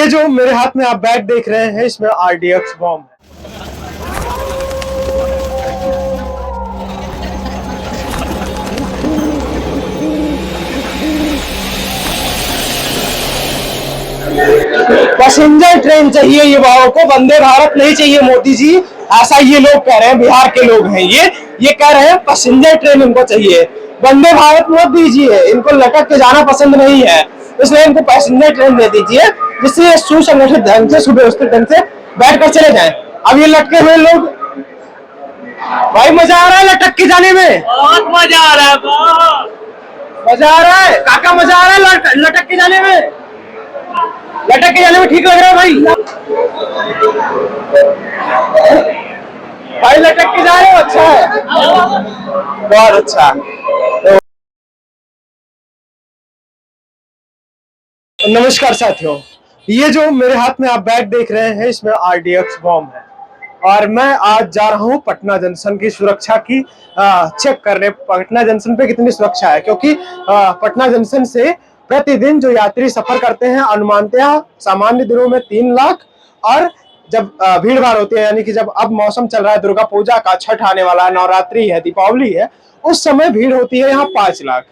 ये जो मेरे हाथ में आप बैग देख रहे हैं, इसमें RDX बॉम्ब है। पैसेंजर ट्रेन चाहिए युवाओं को, वंदे भारत नहीं चाहिए मोदी जी। ऐसा ये लोग कह रहे हैं, बिहार के लोग हैं ये कह रहे हैं पैसेंजर ट्रेन इनको चाहिए, वंदे भारत मत दीजिए। इनको लटक के जाना पसंद नहीं है, इसलिए इनको पैसेंजर ट्रेन दे दीजिए, जिससे सुसंगठित ढंग से सुव्यवस्थित ढंग से बैठ कर चले जाएं। अब ये लटके हुए लोग, भाई मजा आ रहा है लटक के जाने में, बहुत मजा आ रहा है, मजा आ रहा है काका, मजा आ रहा है लटक के जाने में, लटक के जाने में ठीक लग रहा है भाई। भाई लटक के जा रहे हो, अच्छा है, बहुत अच्छा। तो नमस्कार साथियों, ये जो मेरे हाथ में आप बैग देख रहे हैं, इसमें RDX बॉम्ब है और मैं आज जा रहा हूँ पटना जंक्शन की सुरक्षा की चेक करने। पटना जंक्शन पे कितनी सुरक्षा है, क्योंकि पटना जंक्शन से प्रतिदिन जो यात्री सफर करते हैं अनुमानतः सामान्य दिनों में 3 लाख, और जब भीड़ भाड़ होती है, यानी कि जब अब मौसम चल रहा है दुर्गा पूजा का, छठ आने वाला है, नवरात्रि है, दीपावली है, उस समय भीड़ होती है यहाँ 5 लाख।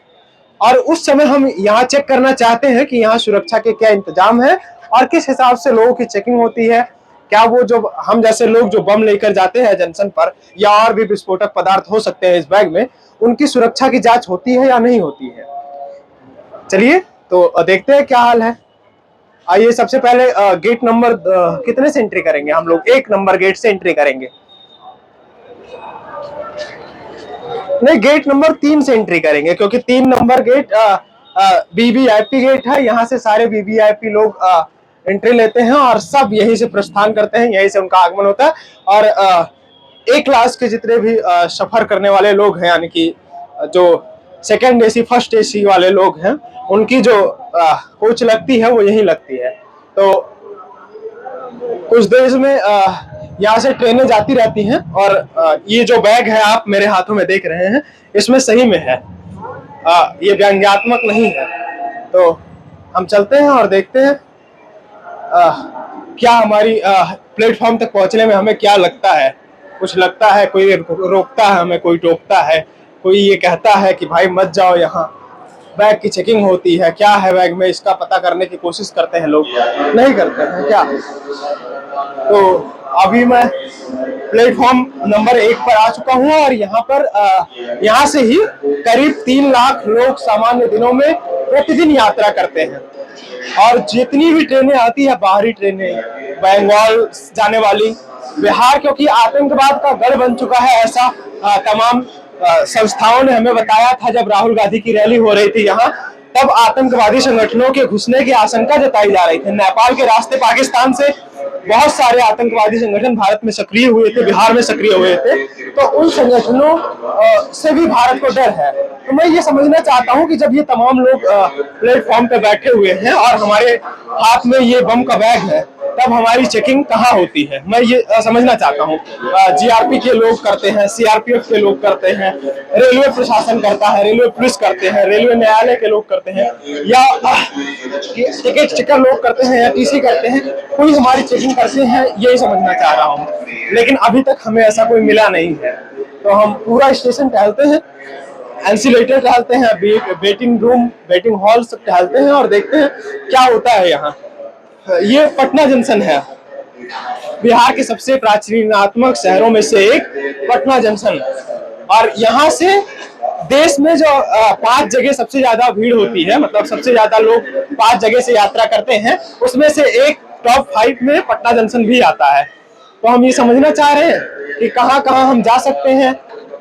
और उस समय हम यहाँ चेक करना चाहते हैं कि यहाँ सुरक्षा के क्या इंतजाम है और किस हिसाब से लोगों की चेकिंग होती है। क्या वो जो हम जैसे लोग जो बम लेकर जाते हैं जंक्शन पर, या और भी विस्फोटक पदार्थ हो सकते हैं इस बैग में, उनकी सुरक्षा की जांच होती है या नहीं होती है। चलिए तो देखते हैं क्या हाल है। आइए सबसे पहले गेट नंबर कितने से एंट्री करेंगे हम लोग? 1 नंबर गेट से एंट्री करेंगे। नहीं, गेट नंबर 3 से एंट्री करेंगे, क्योंकि 3 नंबर गेट VVIP गेट है। यहाँ से सारे VVIP लोग एंट्री लेते हैं और सब यहीं से प्रस्थान करते हैं, यहीं से उनका आगमन होता है। और A क्लास के जितने भी सफर करने वाले लोग हैं, यानी कि जो सेकंड AC फर्स्ट AC वाले लोग हैं, उनकी जो कोच लगती है वो यहीं लगती है। तो कुछ देर में यहाँ से ट्रेनें जाती रहती हैं। और ये जो बैग है आप मेरे हाथों में देख रहे हैं, इसमें सही में है, ये व्यंग्यात्मक नहीं है। तो हम चलते हैं और देखते हैं क्या हमारी प्लेटफॉर्म तक पहुंचने में हमें क्या लगता है। कुछ लगता है, कोई रोकता है हमें, कोई टोकता है, कोई ये कहता है कि भाई मत जाओ, यहाँ बैग की चेकिंग होती है, क्या है बैग में, इसका पता करने की कोशिश करते हैं लोग, नहीं करते हैं क्या। तो अभी मैं प्लेटफॉर्म नंबर 1 पर आ चुका हूँ और यहाँ पर यहाँ से ही करीब 3 लाख लोग सामान्य दिनों में प्रतिदिन यात्रा करते हैं। और जितनी भी ट्रेनें आती है, बाहरी ट्रेनें, बंगाल जाने वाली, बिहार क्योंकि आतंकवाद का गढ़ बन चुका है, ऐसा तमाम संस्थाओं ने हमें बताया था। जब राहुल गांधी की रैली हो रही थी यहाँ, तब आतंकवादी संगठनों के घुसने की आशंका जताई जा रही थी। नेपाल के रास्ते पाकिस्तान से बहुत सारे आतंकवादी संगठन भारत में सक्रिय हुए थे, बिहार में सक्रिय हुए थे। तो उन संगठनों से भी भारत को डर है। तो मैं ये समझना चाहता हूँ कि जब ये तमाम लोग प्लेटफॉर्म पे बैठे हुए हैं और हमारे हाथ में ये बम का बैग है, तब हमारी चेकिंग कहाँ होती है, मैं ये समझना चाहता हूँ। GRP के लोग करते हैं, CRPF के लोग करते हैं, रेलवे प्रशासन करता है, रेलवे पुलिस करते हैं, रेलवे न्यायालय के लोग करते हैं, या टिकट चेकर लोग करते हैं, या TC करते हैं, कोई हमारी चेकिंग करते हैं, यही समझना चाह रहा हूँ। लेकिन अभी तक हमें ऐसा कोई मिला नहीं है। तो हम पूरा स्टेशन टहलते हैं, एंसिलेटर टहलते हैं, वेटिंग रूम, वेटिंग हॉल सब टहलते हैं और देखते हैं क्या होता है यहाँ। ये पटना जंक्शन है, बिहार के सबसे प्राचीनात्मक शहरों में से एक पटना जंक्शन। और यहाँ से देश में जो 5 जगह सबसे ज्यादा भीड़ होती है, मतलब सबसे ज्यादा लोग 5 जगह से यात्रा करते हैं, उसमें से एक टॉप 5 में पटना जंक्शन भी आता है। तो हम ये समझना चाह रहे हैं कि कहाँ कहाँ हम जा सकते हैं,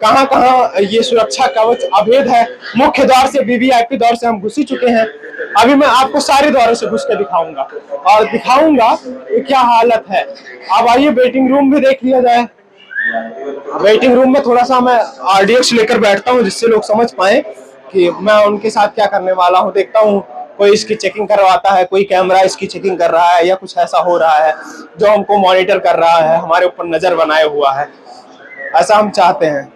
कहाँ कहाँ ये सुरक्षा कवच अभेद है। मुख्य द्वार से, VVIP द्वार से हम घुस ही चुके हैं। अभी मैं आपको सारे द्वारों से घुस के दिखाऊंगा और दिखाऊंगा कि क्या हालत है। अब आइए वेटिंग रूम भी देख लिया जाए। वेटिंग रूम में थोड़ा सा मैं RDX लेकर बैठता हूँ, जिससे लोग समझ पाए कि मैं उनके साथ क्या करने वाला हूँ। देखता हूँ कोई इसकी चेकिंग करवाता है, कोई कैमरा इसकी चेकिंग कर रहा है, या कुछ ऐसा हो रहा है जो हमको मॉनिटर कर रहा है, हमारे ऊपर नजर बनाए हुआ है, ऐसा हम चाहते हैं।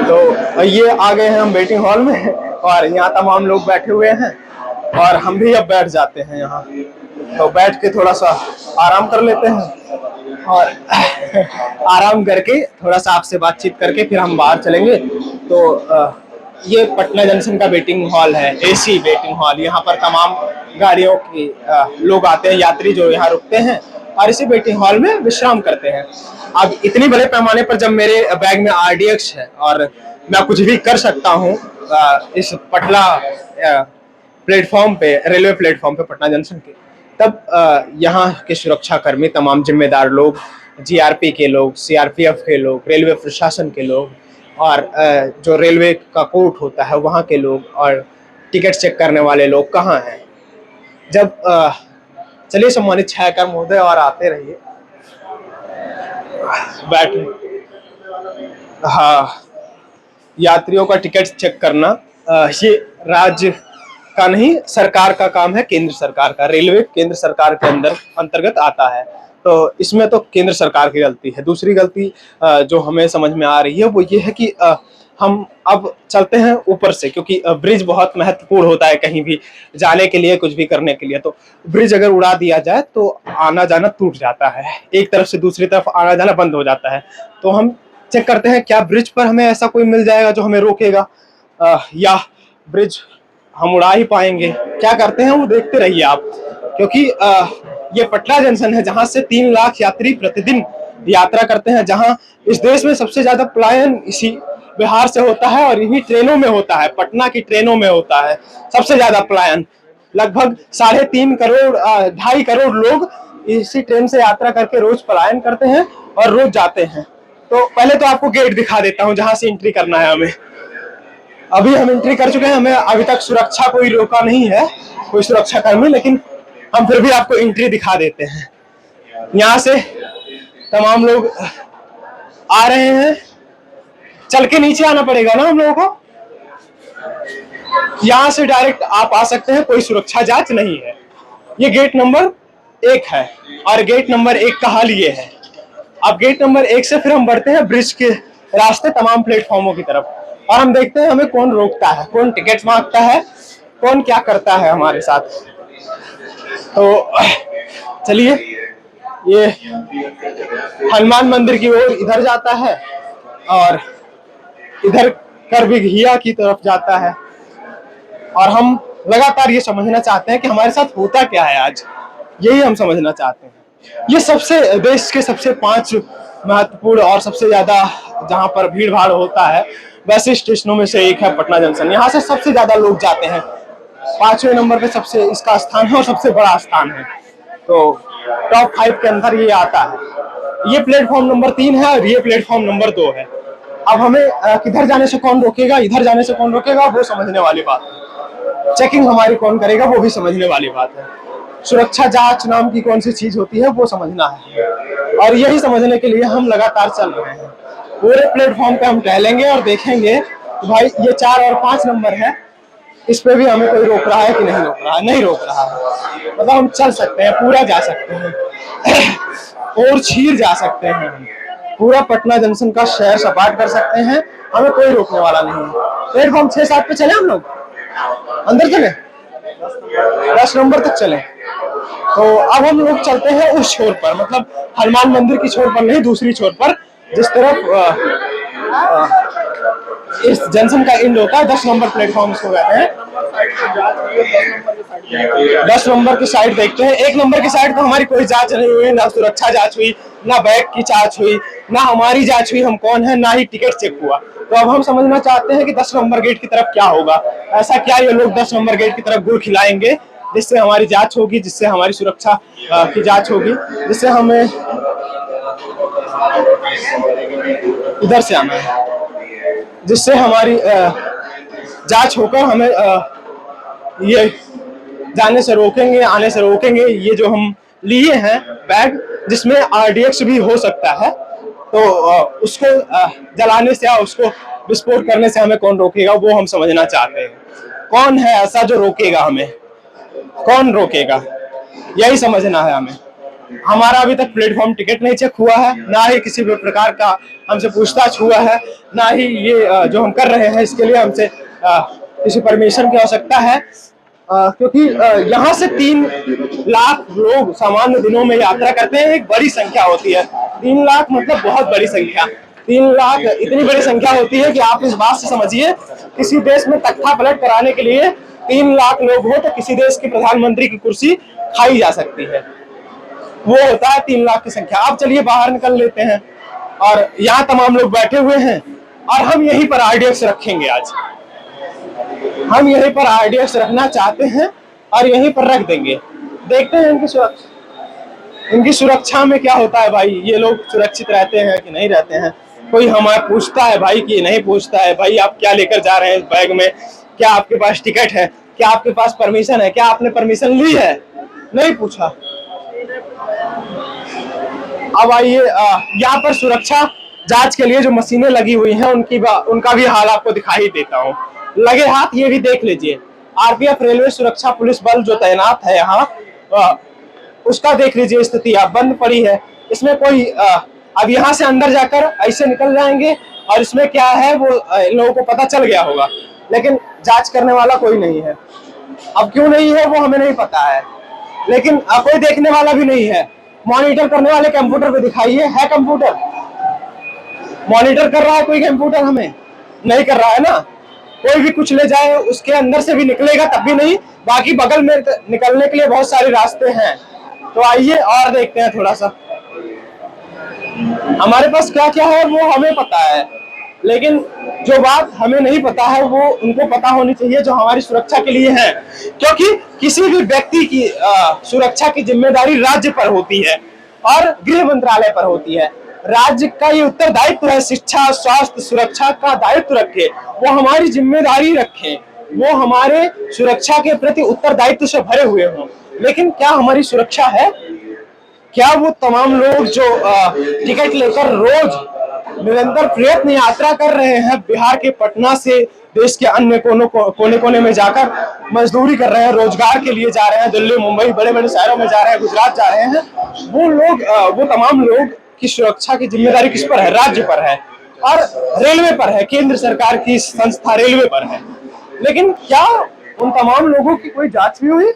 तो ये आ गए हैं हम वेटिंग हॉल में और यहाँ तमाम लोग बैठे हुए हैं और हम भी अब बैठ जाते हैं यहाँ, तो बैठ के थोड़ा सा आराम कर लेते हैं और आराम करके थोड़ा सा आपसे बातचीत करके फिर हम बाहर चलेंगे। तो ये पटना जंक्शन का वेटिंग हॉल है, एसी वेटिंग हॉल। यहाँ पर तमाम गाड़ियों की लोग आते हैं, यात्री जो यहाँ रुकते हैं और इसी वेटिंग हॉल में विश्राम करते हैं। अब इतनी बड़े पैमाने पर जब मेरे बैग में RDX है और मैं कुछ भी कर सकता हूँ इस पटना प्लेटफॉर्म पे, रेलवे प्लेटफॉर्म पे पटना जंक्शन के, तब यहाँ के सुरक्षा कर्मी, तमाम जिम्मेदार लोग, GRP के लोग, CRPF के लोग, रेलवे प्रशासन के लोग और जो रेलवे का कोर्ट होता है वहाँ के लोग और टिकट चेक करने वाले लोग कहाँ हैं। जब चलिए सम्मानित छायाकार महोदय, और आते रहिए, बैठे। हाँ, यात्रियों का टिकट चेक करना ये राज्य का नहीं, सरकार का काम है, केंद्र सरकार का। रेलवे केंद्र सरकार के अंतर्गत आता है, तो इसमें तो केंद्र सरकार की गलती है। दूसरी गलती जो हमें समझ में आ रही है वो ये है कि हम अब चलते हैं ऊपर से, क्योंकि ब्रिज बहुत महत्वपूर्ण होता है कहीं भी जाने के लिए, कुछ भी करने के लिए। तो ब्रिज अगर उड़ा दिया जाए तो आना जाना टूट जाता है, एक तरफ से दूसरी तरफ आना जाना बंद हो जाता है। तो हम चेक करते हैं क्या ब्रिज पर हमें ऐसा कोई मिल जाएगा जो हमें रोकेगा, या ब्रिज हम उड़ा ही पाएंगे। क्या करते हैं वो देखते रहिए आप, क्योंकि ये पटना जंक्शन है जहां से 3 लाख यात्री प्रतिदिन यात्रा करते हैं, जहां इस देश में सबसे ज्यादा पलायन इसी बिहार से होता है और इन्हीं ट्रेनों में होता है, पटना की ट्रेनों में होता है सबसे ज्यादा पलायन। लगभग 3.5 करोड़ 2.5 करोड़ लोग इसी ट्रेन से यात्रा करके रोज पलायन करते हैं और रोज जाते हैं। तो पहले तो आपको गेट दिखा देता हूँ जहां से एंट्री करना है हमें। अभी हम एंट्री कर चुके हैं, हमें अभी तक सुरक्षा कोई रोका नहीं है, कोई सुरक्षा कर्मी, लेकिन हम फिर भी आपको एंट्री दिखा देते हैं। यहाँ से तमाम लोग आ रहे हैं, चल के नीचे आना पड़ेगा ना हम लोगों को। यहाँ से डायरेक्ट आप आ सकते हैं, कोई सुरक्षा जांच नहीं है। ये गेट नंबर 1 है और गेट नंबर 1 का हाल ये है। अब गेट नंबर 1 से फिर हम बढ़ते हैं ब्रिज के रास्ते तमाम प्लेटफॉर्मों की तरफ, और हम देखते हैं हमें कौन रोकता है, कौन टिकट मांगता है, कौन क्या करता है हमारे साथ। तो चलिए, ये हनुमान मंदिर की ओर इधर जाता है और इधर करबिघिया की तरफ जाता है, और हम लगातार ये समझना चाहते हैं कि हमारे साथ होता क्या है आज, यही हम समझना चाहते हैं। ये सबसे देश के सबसे 5 महत्वपूर्ण और सबसे ज्यादा जहां पर भीड़ भाड़ होता है वैसे स्टेशनों में से एक है पटना जंक्शन। यहाँ से सबसे ज्यादा लोग जाते हैं, 5वें नंबर पे सबसे इसका स्थान है और सबसे बड़ा स्थान है, तो टॉप 5 के अंदर ये आता है। ये प्लेटफॉर्म नंबर 3 है और ये प्लेटफॉर्म नंबर 2 है। अब हमें किधर जाने से कौन रोकेगा, इधर जाने से कौन रोकेगा, वो समझने वाली बात है। चेकिंग हमारी कौन करेगा, वो भी समझने वाली बात है। सुरक्षा जांच नाम की कौन सी चीज होती है, वो समझना है, और यही समझने के लिए हम लगातार चल रहे हैं। पूरे प्लेटफॉर्म पे हम टहलेंगे और देखेंगे कि भाई ये 4 और 5 नंबर है, इस पे भी हमें कोई रोक रहा है कि नहीं रोक रहा है। नहीं रोक रहा है, मतलब हम चल सकते हैं, पूरा जा सकते हैं और छीर जा सकते हैं, पूरा पटना जंक्शन का शहर सपाट कर सकते हैं, हमें कोई रोकने वाला नहीं है। प्लेटफॉर्म 6-7 पे चले हम लोग, अंदर चले, 10 नंबर तक चले। तो अब हम लोग चलते हैं उस छोर पर, मतलब हनुमान मंदिर की छोर पर नहीं, दूसरी छोर पर, जिस तरफ इस जंक्शन का एंड होता है। 10 नंबर प्लेटफॉर्म इसको कहते हैं। 10 नंबर की साइड देखते हैं। 1 नंबर की साइड तो हमारी कोई जांच नहीं हुई, ना सुरक्षा जांच हुई, ना बैग की जांच हुई, ना हमारी जांच हुई हम कौन है, ना ही टिकट चेक हुआ। तो अब हम समझना चाहते हैं कि 10 नंबर गेट की तरफ क्या होगा। ऐसा क्या ये लोग 10 नंबर गेट की तरफ गुड़ खिलाएंगे जिससे हमारी जांच होगी, जिससे हमारी सुरक्षा की जांच होगी, जिससे हमें इधर से आना है, जिससे हमारी जांच होकर हमें ये जाने से रोकेंगे, आने से रोकेंगे। ये जो हम लिए हैं बैग, जिसमें RDX भी हो सकता है, तो उसको जलाने से या उसको विस्फोट करने से हमें कौन रोकेगा, वो हम समझना चाहते हैं। कौन है ऐसा जो रोकेगा हमें, कौन रोकेगा, यही समझना है हमें। हमारा अभी तक प्लेटफॉर्म टिकट नहीं चेक हुआ है, ना ही किसी भी प्रकार का हमसे पूछताछ हुआ है, ना ही ये जो हम कर रहे हैं इसके लिए हमसे किसी परमिशन की आवश्यकता है। क्योंकि यहाँ से 3 लाख लोग सामान्य दिनों में यात्रा करते हैं। एक बड़ी संख्या होती है 3 लाख, मतलब बहुत बड़ी संख्या। 3 लाख इतनी बड़ी संख्या होती है कि आप इस बात से समझिए, किसी देश में तख्ता पलट कराने के लिए 3 लाख लोग हो तो किसी देश के प्रधानमंत्री की कुर्सी खाई जा सकती है। वो होता है 3 लाख की संख्या। आप चलिए बाहर निकल लेते हैं, और यहाँ तमाम लोग बैठे हुए हैं, और हम यहीं पर आरडीएक्स रखेंगे। आज हम यहीं पर आरडीएक्स रखना चाहते हैं और यहीं पर रख देंगे। देखते हैं इनकी सुरक्षा में क्या होता है भाई। ये लोग सुरक्षित रहते हैं कि नहीं रहते हैं। कोई हमारे पूछता है भाई कि नहीं पूछता है भाई आप क्या लेकर जा रहे हैं बैग में, क्या आपके पास टिकट है, क्या आपके पास परमिशन है, क्या आपने परमिशन ली है? नहीं पूछा। अब आइए यहाँ पर सुरक्षा जांच के लिए जो मशीनें लगी हुई हैं उनका भी हाल आपको दिखाई देता हूँ। लगे हाथ ये भी देख लीजिए। आरपीएफ, रेलवे सुरक्षा पुलिस बल जो तैनात है यहाँ, उसका देख लीजिए स्थिति। अब बंद पड़ी है, इसमें कोई अब यहाँ से अंदर जाकर ऐसे निकल जाएंगे, और इसमें क्या है वो इन लोगों को पता चल गया होगा, लेकिन जांच करने वाला कोई नहीं है। अब क्यों नहीं है वो हमें नहीं पता है, लेकिन कोई देखने वाला भी नहीं है। मॉनिटर करने वाले कंप्यूटर पे दिखाइए, है कंप्यूटर? मॉनिटर कर रहा है कोई कंप्यूटर? हमें नहीं कर रहा है ना। कोई भी कुछ ले जाए उसके अंदर से भी निकलेगा तब भी नहीं, बाकी बगल में निकलने के लिए बहुत सारे रास्ते हैं। तो आइए और देखते हैं थोड़ा सा हमारे पास क्या क्या है वो हमें पता है, लेकिन जो बात हमें नहीं पता है वो उनको पता होनी चाहिए जो हमारी सुरक्षा के लिए है। क्योंकि किसी भी व्यक्ति की सुरक्षा की जिम्मेदारी राज्य पर होती है और गृह मंत्रालय पर होती है। राज्य का ये उत्तरदायित्व है, शिक्षा, स्वास्थ्य, सुरक्षा का दायित्व रखे, वो हमारी जिम्मेदारी रखें, वो हमारे सुरक्षा के प्रति उत्तरदायित्व से भरे हुए हों। लेकिन क्या हमारी सुरक्षा है? क्या वो तमाम लोग जो टिकट लेकर रोज निरंतर प्रयत्न यात्रा कर रहे हैं, बिहार के पटना से देश के अन्य कोने कोने में जाकर मजदूरी कर रहे हैं, रोजगार के लिए जा रहे हैं, दिल्ली, मुंबई, बड़े बड़े शहरों में जा रहे हैं, गुजरात जा रहे हैं, वो लोग, वो तमाम लोग की सुरक्षा की जिम्मेदारी किस पर है? राज्य पर है और रेलवे पर है, केंद्र सरकार की संस्था रेलवे पर है। लेकिन क्या उन तमाम लोगों की कोई जांच भी हुई है?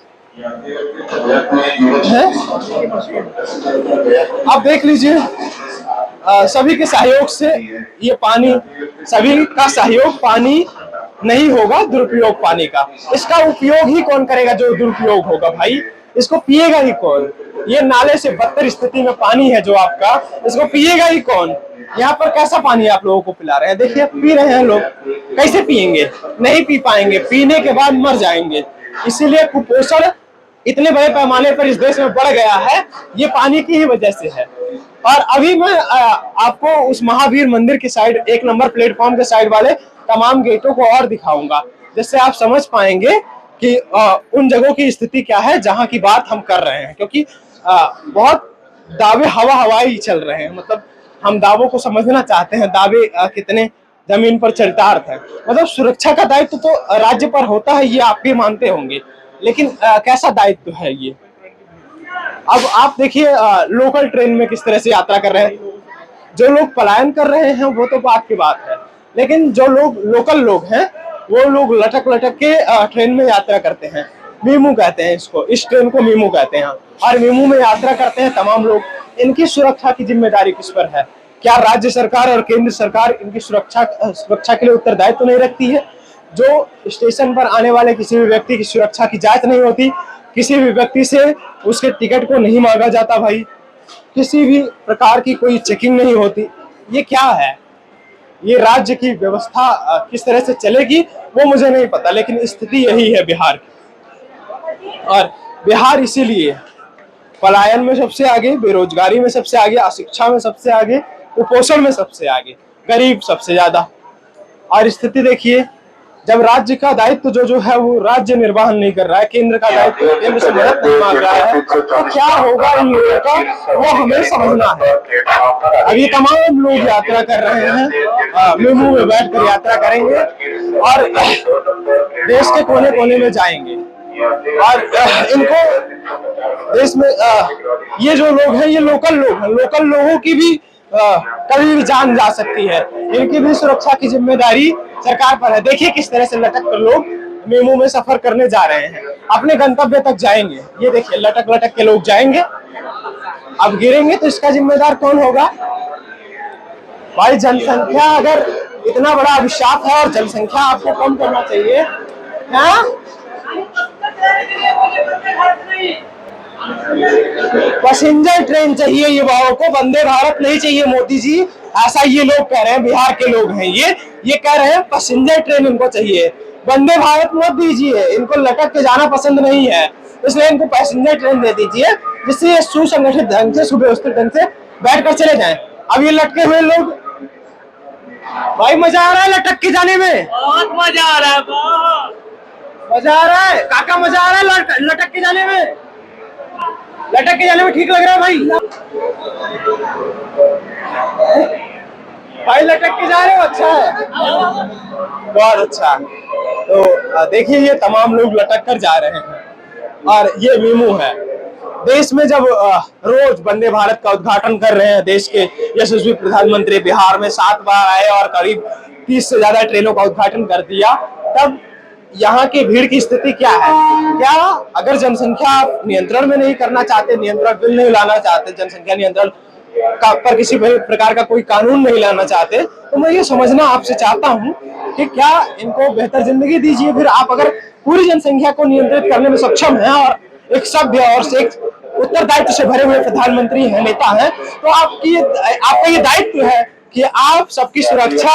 आप देख लीजिए, सभी के सहयोग से ये पानी, सभी का सहयोग पानी नहीं होगा दुरुपयोग पानी का। इसका उपयोग ही कौन करेगा जो दुरुपयोग होगा भाई? इसको पिएगा ही कौन? ये नाले से बदतर स्थिति में पानी है जो आपका, इसको पिएगा ही कौन? यहाँ पर कैसा पानी आप लोगों को पिला रहे हैं? देखिए पी रहे हैं लोग, कैसे पिएंगे? नहीं पी पाएंगे, पीने के बाद मर जाएंगे। इसीलिए कुपोषण इतने बड़े पैमाने पर इस देश में बढ़ गया है, ये पानी की ही वजह से है। और अभी मैं आपको उस महावीर मंदिर की साइड, 1 नंबर प्लेटफॉर्म के साइड वाले तमाम गेटों को और दिखाऊंगा, जिससे आप समझ पाएंगे कि उन जगहों की स्थिति क्या है जहां की बात हम कर रहे हैं। क्योंकि बहुत दावे हवाई चल रहे हैं, मतलब हम दावों को समझना चाहते हैं, दावे कितने जमीन पर चरितार्थ है। मतलब सुरक्षा का दायित्व तो राज्य पर होता है, ये आप भी मानते होंगे, लेकिन कैसा दायित्व है ये? अब आप देखिए लोकल ट्रेन में किस तरह से यात्रा कर रहे हैं। जो लोग पलायन कर रहे हैं वो तो बात की बात है, लेकिन जो लोग लोकल लोग हैं वो लोग लटक लटक के ट्रेन में यात्रा करते हैं। मीमू कहते हैं इसको, इस ट्रेन को मीमू कहते हैं, और मीमू में यात्रा करते हैं तमाम लोग। इनकी सुरक्षा की जिम्मेदारी किस पर है? क्या राज्य सरकार और केंद्र सरकार इनकी सुरक्षा के लिए उत्तरदायित्व तो नहीं रखती है? जो स्टेशन पर आने वाले किसी भी व्यक्ति की सुरक्षा की जांच नहीं होती, किसी भी व्यक्ति से उसके टिकट को नहीं मांगा जाता भाई, किसी भी प्रकार की कोई चेकिंग नहीं होती, ये क्या है? ये राज्य की व्यवस्था किस तरह से चलेगी वो मुझे नहीं पता, लेकिन स्थिति यही है बिहार की। और बिहार इसीलिए पलायन में सबसे आगे, बेरोजगारी में सबसे आगे, अशिक्षा में सबसे आगे, कुपोषण में सबसे आगे, गरीब सबसे ज्यादा। और स्थिति देखिए, जब राज्य का दायित्व जो है वो राज्य निर्वहन नहीं कर रहा है, केंद्र का दायित्व केंद्र से मदद नहीं मांग रहा है, तो क्या होगा इन लोगों का वो हमें समझना है। अभी तमाम लोग यात्रा कर रहे हैं, मेमू में बैठकर यात्रा करेंगे और देश के कोने कोने में जाएंगे। और इनको देश में ये जो लोग हैं ये लोकल लोग हैं, लोकल लोगों की भी कभी भी जान जा सकती है, इनकी भी सुरक्षा की जिम्मेदारी सरकार पर है। देखिए किस तरह से लटक कर लोग मेमू में सफर करने जा रहे हैं, अपने गंतव्य तक जाएंगे। ये देखिए लटक लटक के लोग जाएंगे, अब गिरेंगे तो इसका जिम्मेदार कौन होगा? भाई जनसंख्या अगर इतना बड़ा अभिशाप है और जनसंख्या आपको कम करना चाहिए, हाँ? पैसेंजर ट्रेन चाहिए युवाओं को, वंदे भारत नहीं चाहिए मोदी जी, ऐसा ये लोग कह रहे हैं। बिहार के लोग हैं ये कह रहे हैं पैसेंजर ट्रेन इनको चाहिए, वंदे भारत मत दीजिए, इनको लटक के जाना पसंद नहीं है, इसलिए इनको पैसेंजर ट्रेन दे दीजिए, जिससे ये सुसंगठित ढंग से सुव्यवस्थित ढंग से बैठ कर चले जाएं। अब ये लटके हुए लोग, भाई मजा आ रहा है लटक के जाने में, बहुत मजा आ रहा है, बहुत मजा आ रहा है काका, मजा आ रहा है लटक के जाने में, लटक के जाने में ठीक लग रहा है भाई। भाई लटक के जा रहे हो, अच्छा है, बहुत अच्छा। तो देखिए ये तमाम लोग लटक कर जा रहे हैं और ये मेमू है। देश में जब रोज वंदे भारत का उद्घाटन कर रहे हैं, देश के यशस्वी प्रधानमंत्री बिहार में 7 बार आए और करीब 30 से ज्यादा ट्रेनों का उद्घाटन कर दिया, तब यहाँ की भीड़ की स्थिति क्या है? क्या अगर जनसंख्या नियंत्रण में नहीं करना चाहते, नियंत्रण बिल नहीं लाना चाहते, जनसंख्या नियंत्रण पर किसी प्रकार का कोई कानून नहीं लाना चाहते, तो मैं ये समझना आपसे चाहता हूँ कि क्या इनको बेहतर जिंदगी दीजिए। फिर आप अगर पूरी जनसंख्या को नियंत्रित करने में सक्षम हैं और एक सभ्य और एक उत्तरदायित्व से भरे हुए प्रधानमंत्री हैं, नेता हैं, तो आपका ये दायित्व है कि आप सबकी सुरक्षा,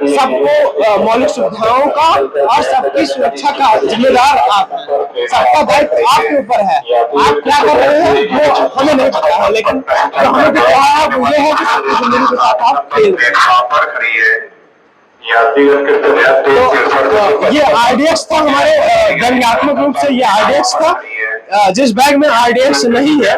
सबको मौलिक सुविधाओं का और सबकी सुरक्षा का जिम्मेदार आप हैं। सबका दायित्व आपके ऊपर है। आप क्या कर रहे हैं वो हमें नहीं पता है, लेकिन जो हमें दिख रहा है वो ये है कि सबकी जिंदगी के साथ आप खेल रहे हैं। तो ये आरडीएक्स था हमारे, व्यंग्यात्मक रूप से ये आरडीएक्स था। जिस बैग में आरडीएक्स नहीं है,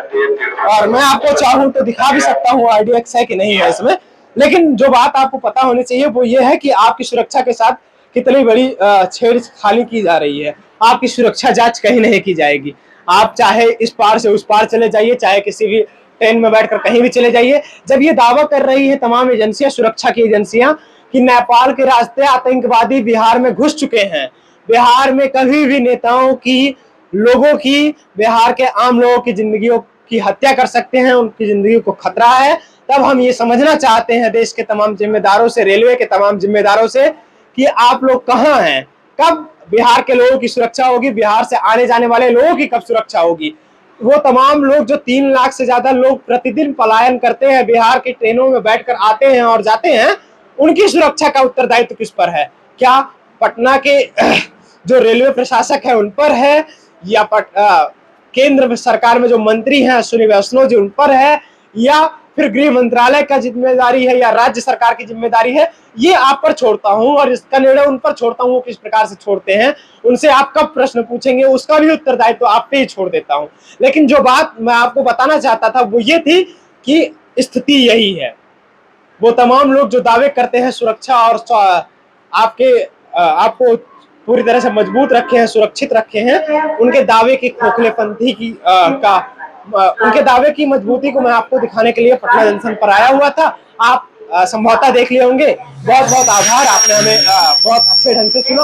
और मैं आपको चाहूं तो दिखा भी सकता हूँ आरडीएक्स है कि नहीं है इसमें, लेकिन जो बात आपको पता होनी चाहिए वो ये है कि आपकी सुरक्षा के साथ कितनी बड़ी छेड़खानी की जा रही है। आपकी सुरक्षा जांच कहीं नहीं की जाएगी। आप चाहे इस पार से उस पार चले जाइए, चाहे किसी भी ट्रेन में बैठकर कहीं भी चले जाइए। जब ये दावा कर रही है तमाम एजेंसियां, सुरक्षा की एजेंसियां, कि नेपाल के रास्ते आतंकवादी बिहार में घुस चुके हैं, बिहार में कभी भी नेताओं की, लोगों की, बिहार के आम लोगों की जिंदगियों की हत्या कर सकते हैं, उनकी जिंदगी को खतरा है, तब हम ये समझना चाहते हैं देश के तमाम जिम्मेदारों से, रेलवे के तमाम जिम्मेदारों से, कि आप लोग कहां हैं? कब बिहार के लोगों की सुरक्षा होगी? बिहार से आने जाने वाले लोगों की कब सुरक्षा होगी? वो तमाम लोग जो 3 लाख से ज्यादा लोग प्रतिदिन पलायन करते हैं, बिहार की ट्रेनों में बैठकर आते हैं और जाते हैं, उनकी सुरक्षा का उत्तरदायित्व किस पर है? क्या पटना के जो रेलवे प्रशासक है उन पर है, या केंद्र सरकार में जो मंत्री हैं अश्विनी वैष्णव जी उन पर है, या फिर गृह मंत्रालय का जिम्मेदारी है, या राज्य सरकार की जिम्मेदारी है? ये आप पर छोड़ता हूं और इसका निर्णय उन पर छोड़ता हूं, किस प्रकार से छोड़ते हैं, उनसे आप कब प्रश्न पूछेंगे उसका भी उत्तरदायित्व आप पे ही छोड़ देता हूं। लेकिन जो बात मैं आपको बताना चाहता था वो ये थी कि स्थिति यही है। वो तमाम लोग जो दावे करते हैं सुरक्षा और आपको पूरी तरह से मजबूत रखे हैं, सुरक्षित रखे हैं, उनके दावे की खोखलेपंथी की उनके दावे की मजबूती को मैं आपको दिखाने के लिए पटना जंक्शन पर आया हुआ था। आप संभवतः देख लिए होंगे। बहुत बहुत आभार, आपने हमें बहुत अच्छे ढंग से सुना,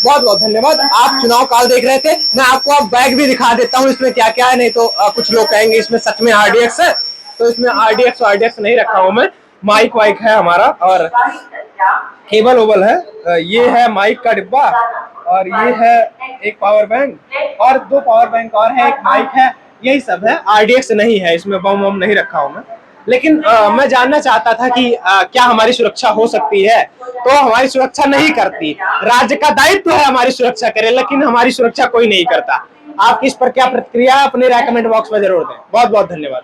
बहुत बहुत धन्यवाद। आप चुनाव काल देख रहे थे। मैं आपको अब बैग भी दिखा देता हूँ इसमें क्या क्या है, नहीं तो कुछ लोग कहेंगे इसमें सच में आरडीएक्स है, तो इसमें आरडीएक्स नहीं रखा हूँ मैं। माइक वाइक है हमारा और केबल ओबल है, ये है माइक का डिब्बा, और ये है एक पावर बैंक और 2 पावर बैंक और है, एक माइक है, यही सब है। आरडीएक्स नहीं है इसमें, बम वम नहीं रखा हूं मैं। लेकिन मैं जानना चाहता था कि क्या हमारी सुरक्षा हो सकती है? तो हमारी सुरक्षा नहीं करती, राज्य का दायित्व है हमारी सुरक्षा करे, लेकिन हमारी सुरक्षा कोई नहीं करता। आपकी इस पर क्या प्रतिक्रिया है? अपने राय कमेंट बॉक्स में जरूर दें। बहुत बहुत धन्यवाद।